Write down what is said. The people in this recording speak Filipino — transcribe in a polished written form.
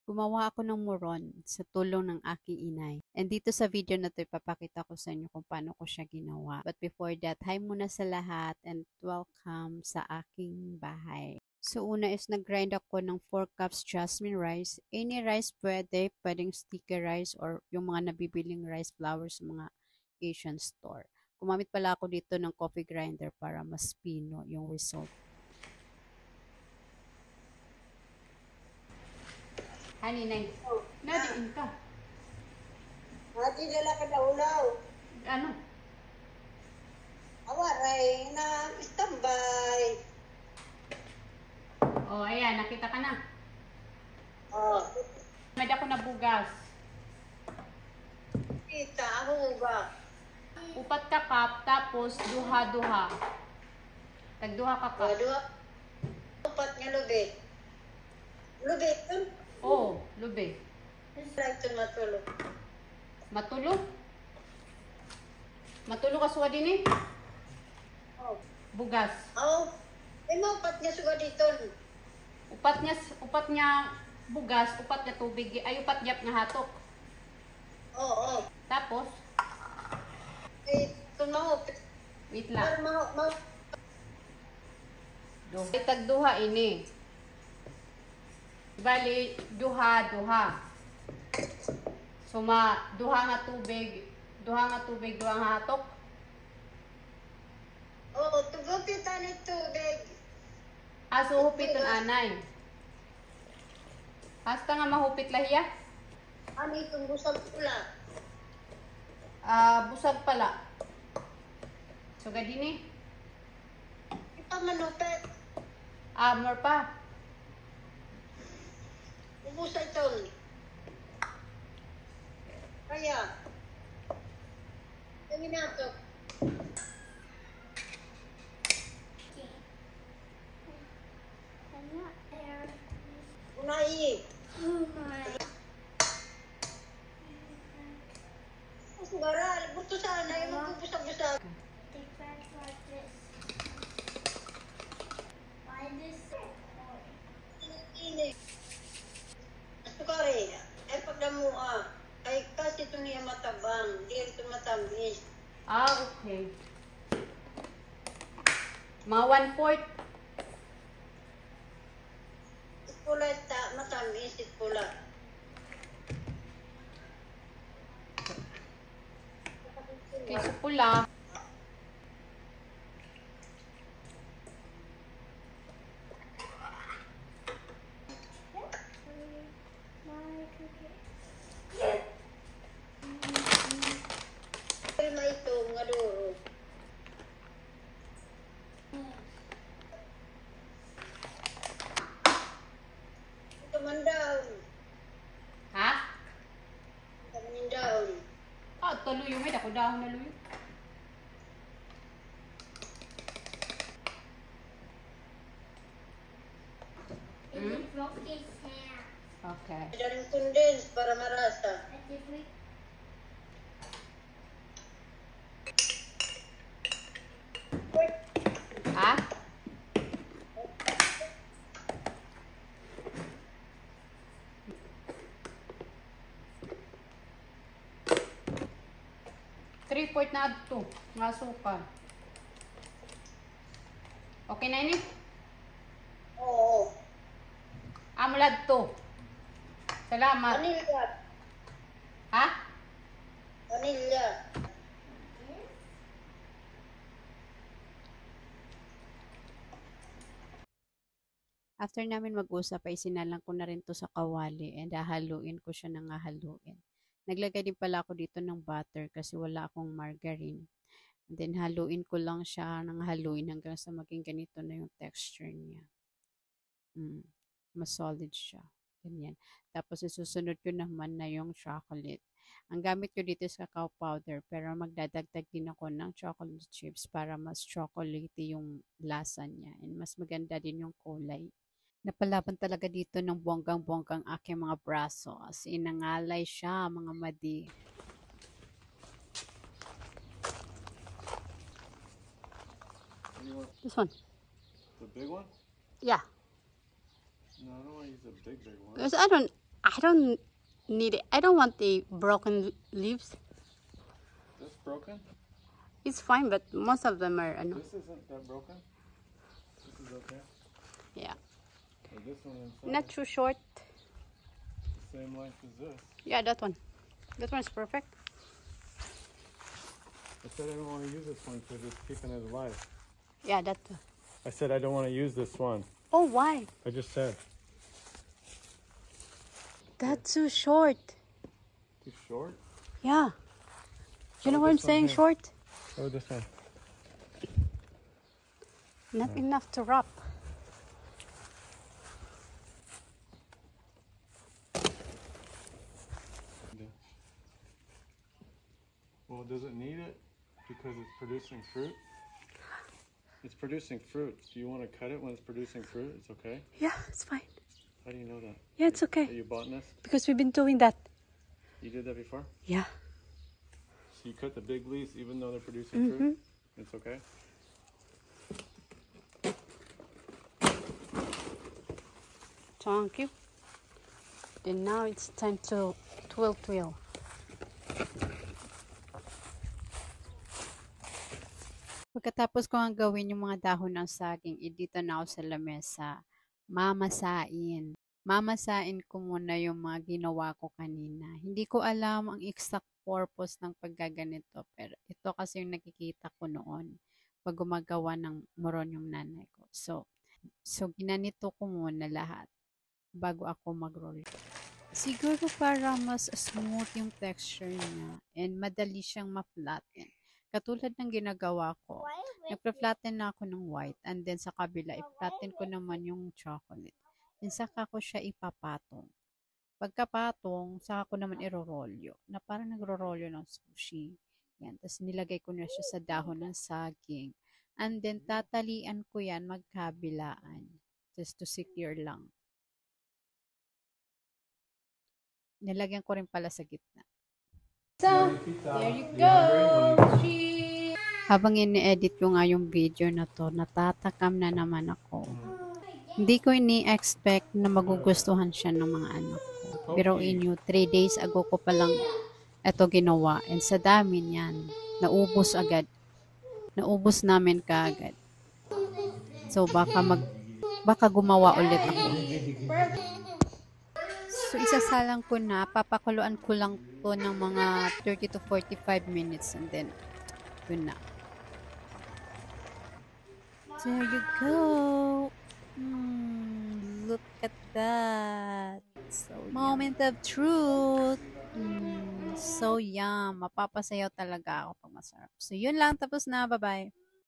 Gumawa ako ng muron sa tulong ng aking inay. And dito sa video na to, ipapakita ko sa inyo kung paano ko siya ginawa. But before that, hi muna sa lahat and welcome sa aking bahay. So una is nag-grind ako ng 4 cups jasmine rice. Any rice pwede, pwedeng sticky rice or yung mga nabibiling rice flour sa mga Asian store. Gumamit pala ako dito ng coffee grinder para mas pino yung result. Haninay, nadiin ka. Ati dala ka na ulaw. Ano? Awaray na standby. Oh, ayan, nakita ka na. Oh, May ako na bugas. kita ako ba? Upat ka cup, tapos duha-duha. Tagduha ka cup. Dua. Upat nga lubi. Lubi kun. Oh, lube. Like to matulog. Matulo? Matulo ka suwa din eh. Oh. Bugas. Oh. Ay mo upat nga suga dito. Upat niya bugas, upat niya tubig, ay upat niya nga hatok. Oh. Tapos, Eh, kun mo. wait lang. Mo. Ay, tagduha ini. Bali, duha-duha. So, duha nga tubig, duha nga hatok. Oh, tugupitan ni tubig. Aso hupiton anay. Hasta nga mahupit lahiya. Ano itong busag pula? Busag pala. So, gadini. Ito manupet. More pa. Ubusa ito. Kaya. Yung inatok. Unai. Sugaral, buto sana yung magbubusak-busak. Ini. Sukari. Ay pagdamua. Ay kasi ito niya matabang. Di ito matamis. Okay. Mga 1/4. Pula ta matamis pula. Keso pula. Pero ito nga duro. Ito man daw. Ha? Ito man daw. Taluyo. May dako dahon na luyo. Okay. Daring condense para marasa. Ha? Three-fourth na adto. Nga asukal. Okay na ini? Oo. Amulad to. Salamat. Vanilla. Ha? Vanilla. After namin mag-usap ay sinalang ko na rin to sa kawali and hahaluin ko siya ng hahaluin. Naglagay din pala ako dito ng butter kasi wala akong margarine. And then haluin ko lang siya ng haluin hanggang sa maging ganito na yung texture niya. Mas solid siya. Ganyan. Tapos isusunod ko naman na yung chocolate. Ang gamit ko dito is cacao powder pero magdadagdag din ako ng chocolate chips para mas chocolatey yung lasa niya and mas maganda din yung kulay. Napalaban talaga dito ng bonggang-bonggang aking mga braso. As in, nangalay siya, mga madi. This one. The big one? Yeah. No, I don't want to use the big one. Because I don't need it. I don't want the broken leaves. This broken? It's fine, but most of them are ano. This isn't that broken? This is okay? Yeah. Or this one inside? Not too short. The same length as this. Yeah, that one. That one's perfect. I said I don't want to use this one because it's keeping it alive. Yeah, that one. I said I don't want to use this one. Oh, why? I just said. That's too short. Too short? Yeah. You know Oh, what I'm this one saying? here. Short? Oh, this one. Not enough to wrap. Well, does it need it because it's producing fruit? It's producing fruit. So you want to cut it when it's producing fruit? It's okay? Yeah, it's fine. How do you know that? Yeah, it's Are okay. you botanist? Because we've been doing that. You did that before? Yeah. So you cut the big leaves even though they're producing fruit? It's okay? Thank you. Then now it's time to twill. Pagkatapos ko ang gawin yung mga dahon ng saging, dito na ako sa lamesa. Mamasain. Mamasain ko muna yung mga ginawa ko kanina. Hindi ko alam ang exact purpose ng paggaganito, pero ito kasi yung nakikita ko noon pag gumagawa ng moron yung nanay ko. So ginanito ko muna lahat bago ako mag-roll. Siguro para mas smooth yung texture niya and madali siyang ma-flatten. Katulad ng ginagawa ko, nagpa-flatten na ako ng white and then sa kabila, i-flatten ko naman yung chocolate. Then saka ko siya ipapatong. Pagkapatong, saka ko naman irorolyo. Na parang nagro-rolyo ng sushi. Yan. Tapos nilagay ko na siya sa dahon ng saging. And then tatalian ko yan magkabilaan. Just to secure lang. Nilagyan ko rin pala sa gitna. So, there you go! Habang ini-edit ko nga yung video na to, natatakam na naman ako. Hindi ko ini-expect na magugustuhan siya ng mga anak ko. Pero inyo, 3 days ago ko palang ito ginawa. And sa dami niyan, naubos agad. Naubos namin kaagad. So, baka gumawa ulit ako. So, isasalang ko na, papakuluan ko lang to ng mga 30 to 45 minutes and then, yun na. There you go! Look at that! So, moment of truth! So yum! Mapapasayaw talaga ako pag masarap. So, yun lang. Tapos na. Bye-bye!